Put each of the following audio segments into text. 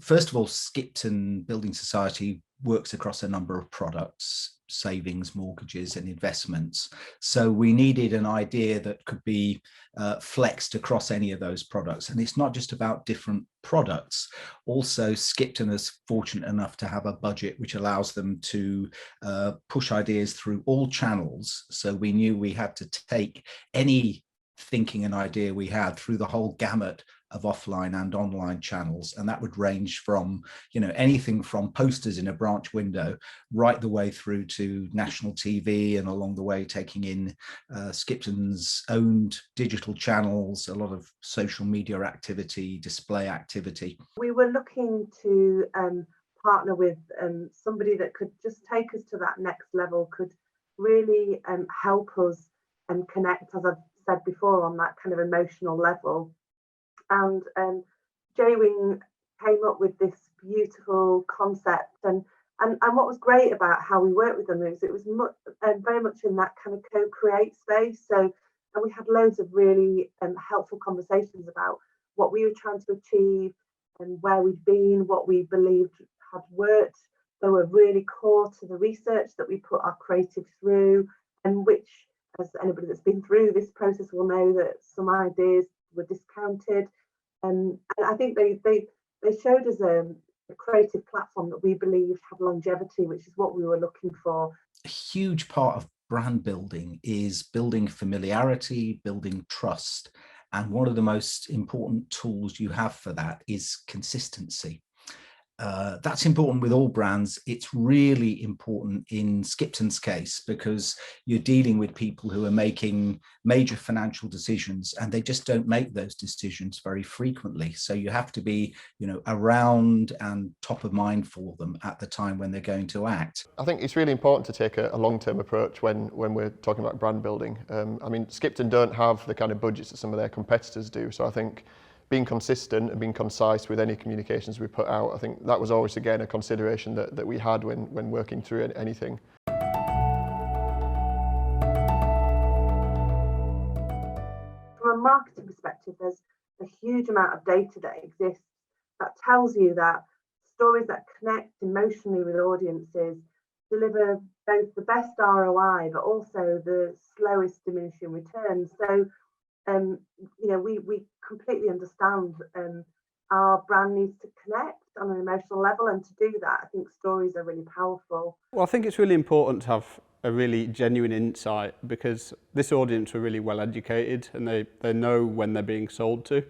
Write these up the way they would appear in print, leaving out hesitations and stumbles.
First of all, Skipton Building Society works across a number of products, savings, mortgages and investments. So we needed an idea that could be flexed across any of those products. And it's not just about different products. Also, Skipton is fortunate enough to have a budget which allows them to push ideas through all channels. So we knew we had to take any thinking and idea we had through the whole gamut of offline and online channels, and that would range from anything from posters in a branch window right the way through to national TV, and along the way taking in Skipton's owned digital channels, a lot of social media activity, display activity. We were looking to partner with somebody that could just take us to that next level, could really help us and connect, as I've said before, on that kind of emotional level. And Jaywing came up with this beautiful concept, and what was great about how we worked with them is it was very much in that kind of co-create space. So, and we had loads of really helpful conversations about what we were trying to achieve and where we'd been, what we believed had worked. They were really core to the research that we put our creative through, and which, as anybody that's been through this process will know, that some ideas were discounted. And I think they showed us a creative platform that we believed had longevity, which is what we were looking for. A huge part of brand building is building familiarity, building trust. And one of the most important tools you have for that is consistency. That's important with all brands. It's really important in Skipton's case because you're dealing with people who are making major financial decisions, and they just don't make those decisions very frequently. So you have to be, around and top of mind for them at the time when they're going to act. I think it's really important to take a long-term approach when we're talking about brand building. I mean, Skipton don't have the kind of budgets that some of their competitors do. So I think being consistent and being concise with any communications we put out, I think that was always, again, a consideration that we had when working through anything. From a marketing perspective, there's a huge amount of data that exists that tells you that stories that connect emotionally with audiences deliver both the best ROI, but also the slowest diminishing returns. So we completely understand our brand needs to connect on an emotional level, and to do that, I think stories are really powerful. Well, I think it's really important to have a really genuine insight, because this audience are really well educated and they know when they're being sold to.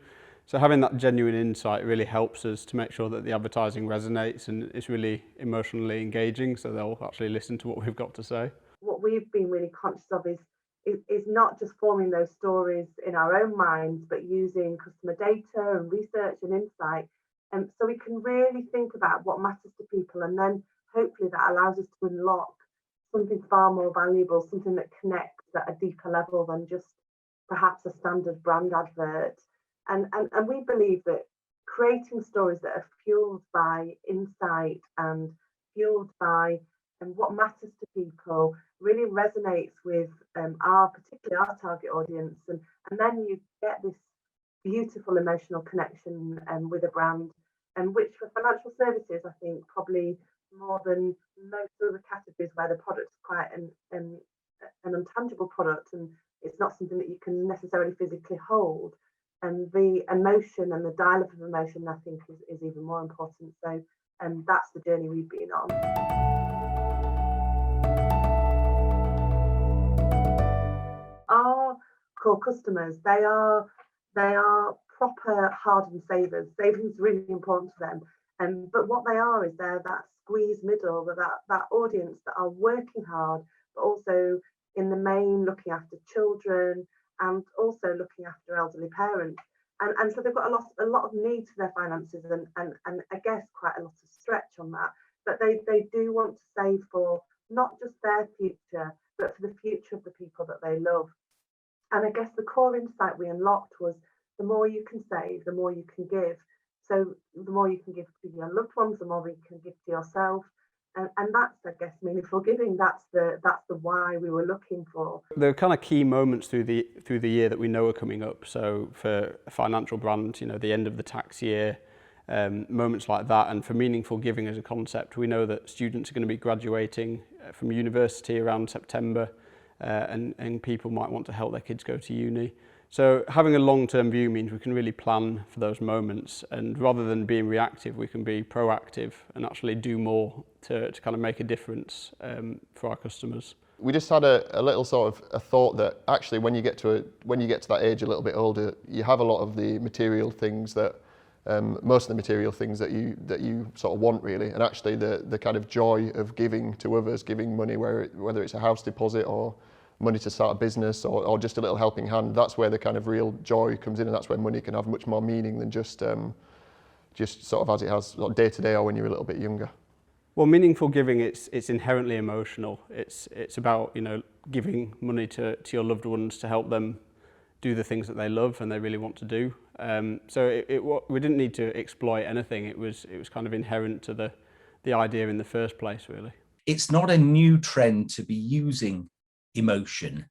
So having that genuine insight really helps us to make sure that the advertising resonates and it's really emotionally engaging, so they'll actually listen to what we've got to say. What we've been really conscious of is not just forming those stories in our own minds, but using customer data and research and insight. So we can really think about what matters to people, and then hopefully that allows us to unlock something far more valuable, something that connects at a deeper level than just perhaps a standard brand advert. And we believe that creating stories that are fueled by insight and fueled by what matters to people really resonates with particularly our target audience, and then you get this beautiful emotional connection with a brand, and which for financial services, I think probably more than most other categories where the product's quite an intangible product and it's not something that you can necessarily physically hold, and the emotion and the dial of emotion, I think, is even more important. So that's the journey we've been on. Our core customers, they are proper hardened savers. Savings is really important to them. But what they are is they're that squeeze middle, that audience that are working hard, but also in the main looking after children and also looking after elderly parents. And so they've got a lot of need to their finances and I guess quite a lot of stretch on that. But they do want to save for not just their future, but for the future of the people that they love. And I guess the core insight we unlocked was the more you can save, the more you can give. So the more you can give to your loved ones, the more you can give to yourself. And that's, I guess, meaningful giving. That's the why we were looking for. There are kind of key moments through the year that we know are coming up. So for a financial brand, the end of the tax year, moments like that. And for meaningful giving as a concept, we know that students are going to be graduating from university around September, and people might want to help their kids go to uni. So having a long-term view means we can really plan for those moments, and rather than being reactive, we can be proactive and actually do more to kind of make a difference for our customers. We just had a little sort of a thought that actually when you get to that age a little bit older, you have a lot of the material things that most of the material things that you sort of want really, and actually the kind of joy of giving to others, giving money, whether it's a house deposit or money to start a business or just a little helping hand, that's where the kind of real joy comes in, and that's where money can have much more meaning than just sort of as it has day to day or when you're a little bit younger. Well, meaningful giving, it's inherently emotional. It's about, you know, giving money to your loved ones to help them do the things that they love and they really want to do. So we didn't need to exploit anything. It was kind of inherent to the idea in the first place, really. It's not a new trend to be using emotion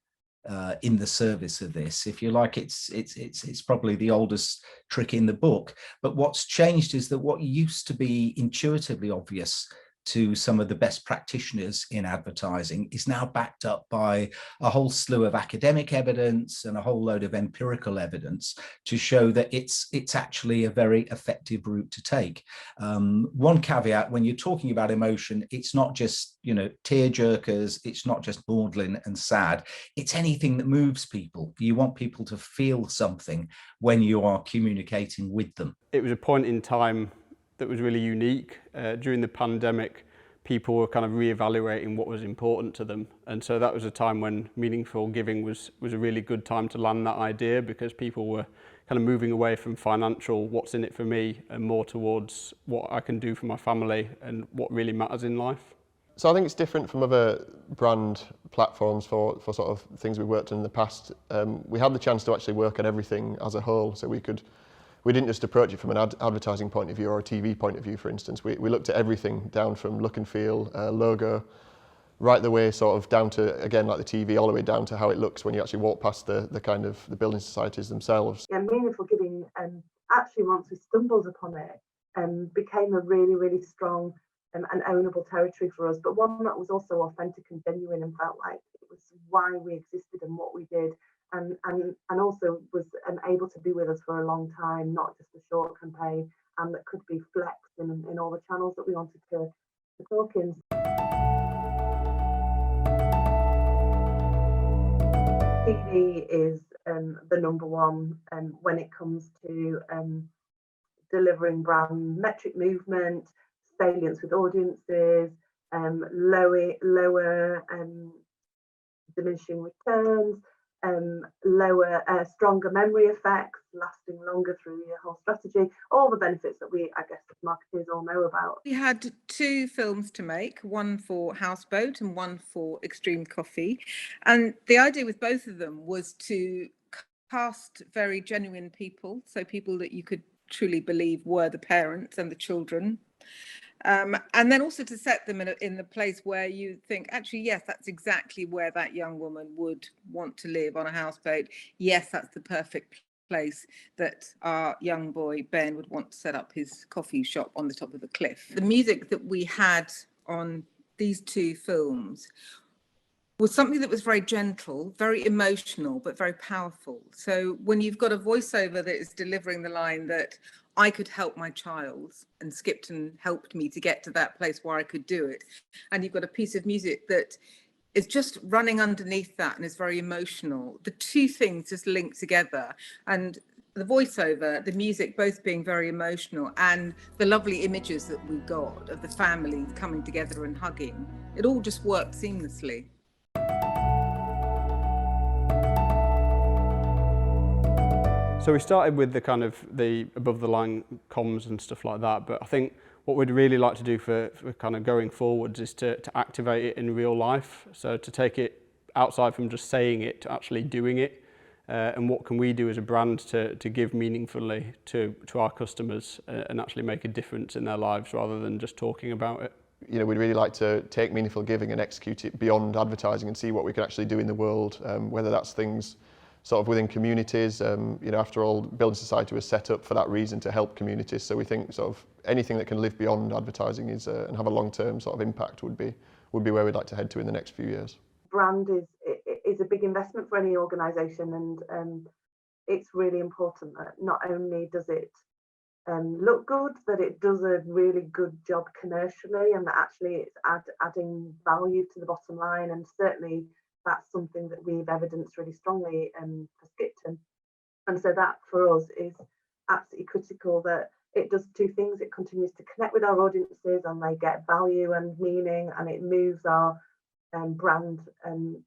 in the service of this. If you like, it's probably the oldest trick in the book. But what's changed is that what used to be intuitively obvious to some of the best practitioners in advertising is now backed up by a whole slew of academic evidence and a whole load of empirical evidence to show that it's actually a very effective route to take. One caveat: when you're talking about emotion, it's not just, you know, tear jerkers, it's not just maudlin and sad, it's anything that moves people. You want people to feel something when you are communicating with them. It was a point in time that was really unique. During the pandemic, people were kind of reevaluating what was important to them. And so that was a time when meaningful giving was a really good time to land that idea, because people were kind of moving away from financial, what's in it for me, and more towards what I can do for my family and what really matters in life. So I think it's different from other brand platforms for sort of things we worked on in the past. We had the chance to actually work on everything as a whole, so we didn't just approach it from an advertising point of view or a TV point of view, for instance. We looked at everything down from look and feel, logo, right the way sort of down to, again, like the TV, all the way down to how it looks when you actually walk past the kind of the building societies themselves. Yeah, meaningful giving, actually once we stumbled upon it, became a really, really strong and ownable territory for us, but one that was also authentic and genuine and felt like it was why we existed and what we did. And also was able to be with us for a long time, not just a short campaign, and that could be flexed in all the channels that we wanted to talk in. TV is the number one when it comes to delivering brand metric movement, salience with audiences, lower diminishing returns, stronger memory effects, lasting longer through your whole strategy, all the benefits that we, I guess, as marketers all know about. We had 2 films to make, one for Houseboat and one for Extreme Coffee. And the idea with both of them was to cast very genuine people, so people that you could truly believe were the parents and the children. And then also to set them in the place where you think, actually, yes, that's exactly where that young woman would want to live, on a houseboat. Yes, that's the perfect place that our young boy, Ben, would want to set up his coffee shop on the top of the cliff. The music that we had on these 2 films was something that was very gentle, very emotional, but very powerful. So when you've got a voiceover that is delivering the line that I could help my child, and Skipton helped me to get to that place where I could do it, and you've got a piece of music that is just running underneath that and is very emotional, the 2 things just link together. And the voiceover, the music both being very emotional, and the lovely images that we got of the family coming together and hugging, it all just worked seamlessly. So we started with the kind of the above the line comms and stuff like that, but I think what we'd really like to do for kind of going forwards is to activate it in real life. So to take it outside from just saying it to actually doing it, and what can we do as a brand to give meaningfully to our customers and actually make a difference in their lives rather than just talking about it. You know, we'd really like to take meaningful giving and execute it beyond advertising and see what we can actually do in the world, whether that's things sort of within communities. After all, Building Society was set up for that reason, to help communities. So we think sort of anything that can live beyond advertising is and have a long-term sort of impact would be where we'd like to head to in the next few years. Brand is a big investment for any organisation, and it's really important that not only does it look good, that it does a really good job commercially, and that actually it's adding value to the bottom line. And certainly that's something that we've evidenced really strongly for Skipton. And so that for us is absolutely critical, that it does two things. It continues to connect with our audiences, and they get value and meaning, and it moves our brand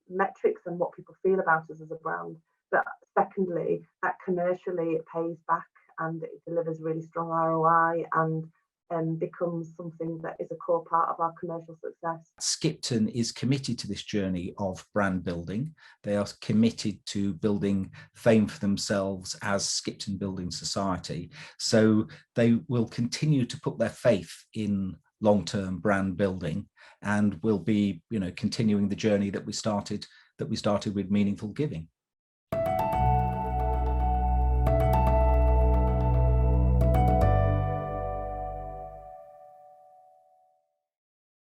metrics and what people feel about us as a brand. But secondly, that commercially it pays back, and it delivers really strong ROI, and becomes something that is a core part of our commercial success. Skipton is committed to this journey of brand building. They are committed to building fame for themselves as Skipton Building Society. So they will continue to put their faith in long-term brand building, and will be, continuing the journey that we started with Meaningful Giving.